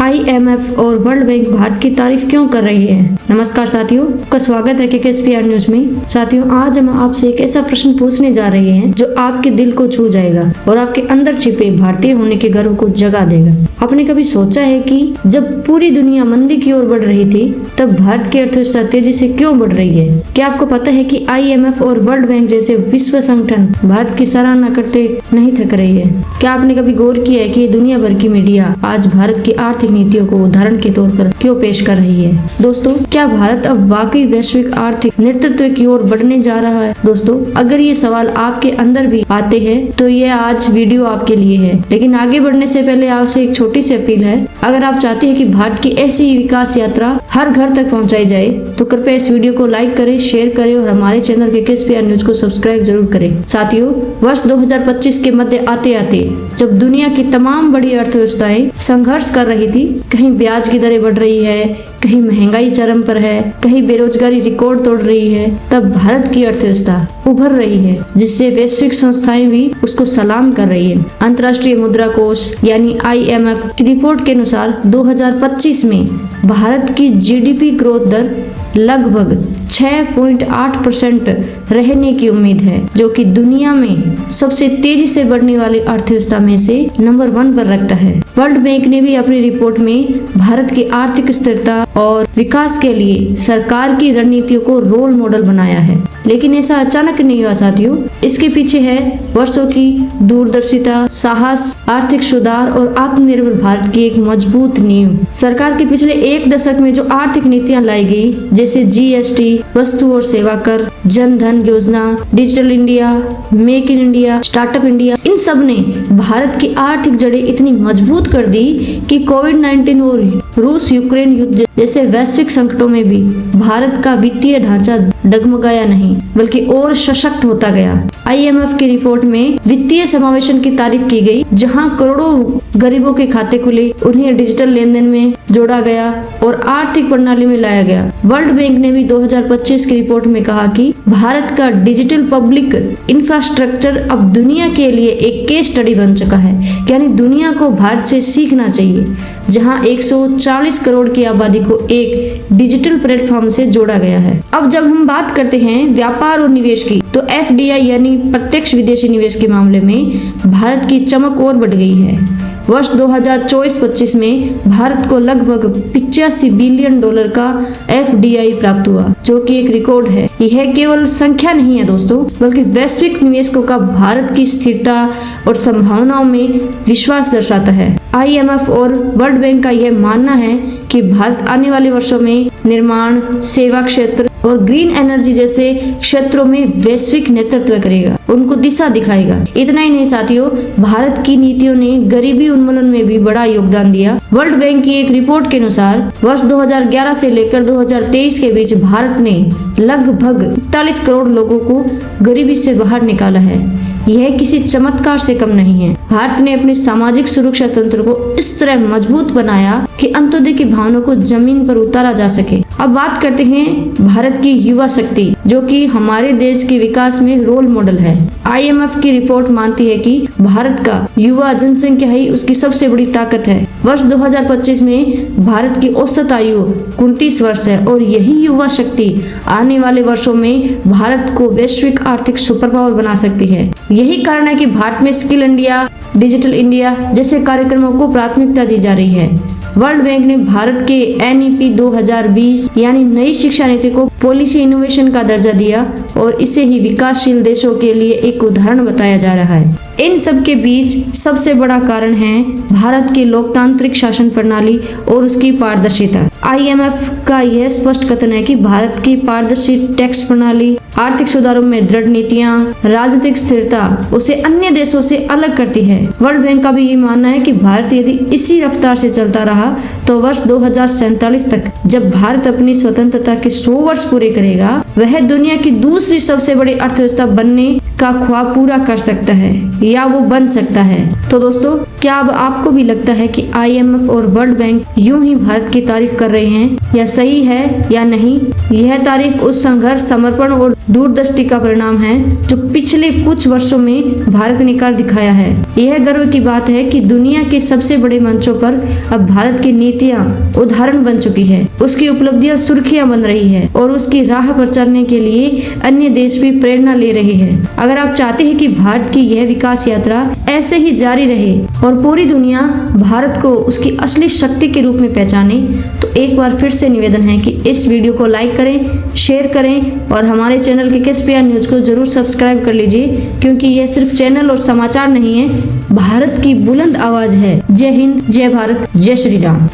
IMF और world bank Bharat की तारीफ क्यों कर रही है। नमस्कार साथियों, आपका स्वागत है KKSPR न्यूज में। साथियों, आज हम आपसे एक ऐसा प्रश्न पूछने जा रहे हैं जो आपके दिल को छू जाएगा और आपके अंदर छिपे भारतीय होने के गर्व को जगा देगा। आपने कभी सोचा है कि जब पूरी दुनिया मंदी की ओर बढ़ रही थी तब भारत की अर्थव्यवस्था तेजी से क्यों बढ़ रही है? क्या आपको पता है कि IMF और वर्ल्ड बैंक जैसे विश्व संगठन भारत की सराहना करते नहीं थक रही है? क्या आपने कभी गौर किया है कि दुनिया भर की मीडिया आज भारत की आर्थिक नीतियों को उदाहरण के तौर पर क्यों पेश कर रही है? दोस्तों, क्या भारत अब वाकई वैश्विक आर्थिक नेतृत्व की ओर बढ़ने जा रहा है? दोस्तों, अगर ये सवाल आपके अंदर भी आते हैं तो ये आज वीडियो आपके लिए है। लेकिन आगे बढ़ने से पहले आपसे एक छोटी सी अपील है। अगर आप चाहते हैं कि भारत की ऐसी ही विकास यात्रा हर घर तक पहुंचाई जाए तो कृपया इस वीडियो को लाइक करें, शेयर करें और हमारे चैनल KKSPR न्यूज को सब्सक्राइब जरूर करें। साथियों, वर्ष 2025 के मध्य आते आते जब दुनिया की तमाम बड़ी अर्थव्यवस्थाएं संघर्ष कर रही थी, कहीं ब्याज की दरें बढ़ रही है, कहीं महंगाई चरम पर है, कहीं बेरोजगारी रिकॉर्ड तोड़ रही है, तब भारत की अर्थव्यवस्था उभर रही है, जिससे वैश्विक संस्थाएं भी उसको सलाम कर रही है। अंतर्राष्ट्रीय मुद्रा कोष यानी IMF की रिपोर्ट के अनुसार 2025 में भारत की GDP ग्रोथ दर लगभग 6.8% रहने की उम्मीद है, जो कि दुनिया में सबसे तेजी से बढ़ने वाली अर्थव्यवस्था में से नंबर 1 पर रखता है। वर्ल्ड बैंक ने भी अपनी रिपोर्ट में भारत की आर्थिक स्थिरता और विकास के लिए सरकार की रणनीतियों को रोल मॉडल बनाया है। लेकिन ऐसा अचानक नहीं हुआ साथियों, इसके पीछे है वर्षों की दूरदर्शिता, साहस, आर्थिक सुधार और आत्मनिर्भर भारत की एक मजबूत नींव। सरकार के पिछले एक दशक में जो आर्थिक नीतियां लाई गई, जैसे GST, वस्तु और सेवा कर, Jan Dhan Yojana, digital India, make in India, startup India, इन सब ने भारत की आर्थिक जड़ें इतनी मजबूत कर दी कि कोविड-19 और रूस यूक्रेन युद्ध जैसे वैश्विक संकटों में भी भारत का वित्तीय ढांचा डगमगाया नहीं, बल्कि और सशक्त होता गया। IMF की रिपोर्ट में वित्तीय समावेशन की तारीफ की गई, जहां करोड़ों गरीबों के खाते खुले, उन्हें डिजिटल लेन देन में जोड़ा गया और आर्थिक प्रणाली में लाया गया। वर्ल्ड बैंक ने भी 2025 की रिपोर्ट में कहा कि भारत का डिजिटल पब्लिक इंफ्रास्ट्रक्चर अब दुनिया के लिए एक केस स्टडी बन चुका है, यानी दुनिया को भारत से सीखना चाहिए, जहां 140 करोड़ की आबादी को एक डिजिटल प्लेटफॉर्म से जोड़ा गया है। अब जब हम बात करते हैं व्यापार और निवेश की, तो FDI यानी प्रत्यक्ष विदेशी निवेश के मामले में भारत की चमक और बढ़ गई है। वर्ष 2024-25 में भारत को लगभग $85 बिलियन का FDI प्राप्त हुआ, जो कि एक रिकॉर्ड है। यह केवल संख्या नहीं है दोस्तों, बल्कि वैश्विक निवेशकों का भारत की स्थिरता और संभावनाओं में विश्वास दर्शाता है। IMF और वर्ल्ड बैंक का यह मानना है कि भारत आने वाले वर्षों में निर्माण, सेवा क्षेत्र और ग्रीन एनर्जी जैसे क्षेत्रों में वैश्विक नेतृत्व करेगा, उनको दिशा दिखाएगा। इतना ही नहीं साथियों, भारत की नीतियों ने गरीबी उन्मूलन में भी बड़ा योगदान दिया। वर्ल्ड बैंक की एक रिपोर्ट के अनुसार वर्ष 2011 से लेकर 2023 के बीच भारत ने लगभग 41 करोड़ लोगों को गरीबी से बाहर निकाला है। यह किसी चमत्कार से कम नहीं है। भारत ने अपने सामाजिक सुरक्षा तंत्र को इस तरह मजबूत बनाया कि अंत्योदय की भावना को जमीन पर उतारा जा सके। अब बात करते हैं भारत की युवा शक्ति, जो कि हमारे देश के विकास में रोल मॉडल है। IMF की रिपोर्ट मानती है कि भारत का युवा जनसंख्या ही उसकी सबसे बड़ी ताकत है। वर्ष 2025 में भारत की औसत आयु 29 वर्ष है और यही युवा शक्ति आने वाले वर्षों में भारत को वैश्विक आर्थिक सुपर पावर बना सकती है। यही कारण है कि भारत में स्किल इंडिया, डिजिटल इंडिया जैसे कार्यक्रमों को प्राथमिकता दी जा रही है। वर्ल्ड बैंक ने भारत के NEP 2020 यानी नई शिक्षा नीति को पॉलिसी इनोवेशन का दर्जा दिया और इसे ही विकासशील देशों के लिए एक उदाहरण बताया जा रहा है। इन सब के बीच सबसे बड़ा कारण है भारत की लोकतांत्रिक शासन प्रणाली और उसकी पारदर्शिता। IMF का यह स्पष्ट कथन है कि भारत की पारदर्शी टैक्स प्रणाली, आर्थिक सुधारों में दृढ़ नीतियां, राजनीतिक स्थिरता उसे अन्य देशों से अलग करती है। वर्ल्ड बैंक का भी ये मानना है कि भारत यदि इसी रफ्तार से चलता रहा तो वर्ष 2047 तक, जब भारत अपनी स्वतंत्रता के 100 वर्ष पूरे करेगा, वह दुनिया की दूसरी सबसे बड़ी अर्थव्यवस्था बनने का ख्वाब पूरा कर सकता है या वो बन सकता है। तो दोस्तों, क्या अब आपको भी लगता है कि IMF और वर्ल्ड बैंक यूं ही भारत की तारीफ कर रहे हैं, यह सही है या नहीं? यह तारीफ उस संघर्ष, समर्पण और दूरदृष्टि का परिणाम है जो पिछले कुछ वर्षों में भारत ने कर दिखाया है। यह गर्व की बात है कि दुनिया के सबसे बड़े मंचों पर अब भारत की नीतियां उदाहरण बन चुकी है, उसकी उपलब्धियां सुर्खियां बन रही है और उसकी राह पर चलने के लिए अन्य देश भी प्रेरणा ले रहे हैं। अगर आप चाहते हैं कि भारत की यह विकास यात्रा ऐसे ही जारी रहे और पूरी दुनिया भारत को उसकी असली शक्ति के रूप में पहचाने, तो एक बार फिर से निवेदन है कि इस वीडियो को लाइक करें, शेयर करें और हमारे चैनल KKSPR न्यूज को जरूर सब्सक्राइब कर लीजिए, क्योंकि यह सिर्फ चैनल और समाचार नहीं है, भारत की बुलंद आवाज है। जय हिंद, जय भारत, जय श्री राम।